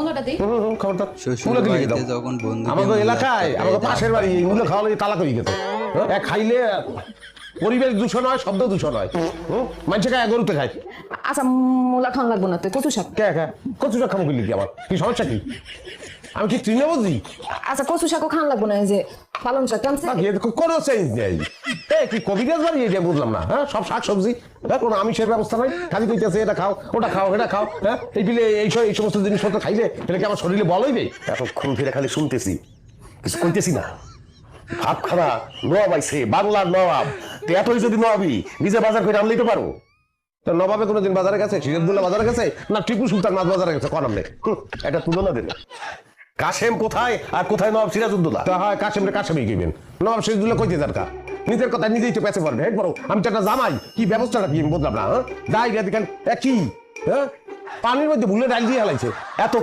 মূলাটা দেই। খবরটা শ্বশুর বাড়িতে যখন বন্ধু আমাদের এলাকায় আমাদের পাশের বাড়ি এই মূল্য খাওয়া লাগে তালাক হয়ে গেছে। খাইলে পরিবেশ দূষণ হয়, শব্দ দূষণ হয়। মানুষে খায় গরুতে খায়। আচ্ছা মূলা খাওয়া লাগবো না, তো কচু শাক। কে কচু শাক খাবো কি আমার কি সমস্যা কি? আমি কি তৃণমূলজি? আচ্ছা কচু শাকও খাওয়া লাগবো না, এই যে পালং শাক কেমন? কোনো চেঞ্জ নেই। কি কবিরাজ বাড়ি এটা বুঝলাম না। হ্যাঁ, সব শাক সবজি, কোনো আমিষের ব্যবস্থা নাই। খালি কইতেছে এটা খাও ওটা খাও এটা খাও। হ্যাঁ, এই বিলে এই সমস্ত জিনিসপত্র খাইলে এটা কি আমার শরীরে বল হইবে? এতক্ষণ ফিরে খালি শুনতেছি, কিছু কইতেছি না। ভাব খানা নবাব আইছে, বাংলার নবাব। এতই যদি নবাবি নিজে বাজার করে আনলেই তো পারো। নবাবে কোনোদিন বাজারে গেছে? সিরাজদুল্লাহ বাজারে গেছে না টিপু সুলতান মাছ বাজারে গেছে? কন আমনে একটা তুলনা দিন। কাশেম কোথায় আর কোথায় নবাব সিরাজউদ্দৌলা? তা হয় কাশেম রে কাশেমই গেবেন, নবাব সিরাজউদ্দৌলা কইতে দরকার? নিজের কথা নিজেই তো পেছে পারবে। হেড বড় আমি তো একটা জামাই, কি ব্যবস্থাটা কি বুঝলাম না। হ্যাঁ, যাই দেখেন কি পানির মধ্যে ভুলে ডাল দিয়ে হালাইছে এত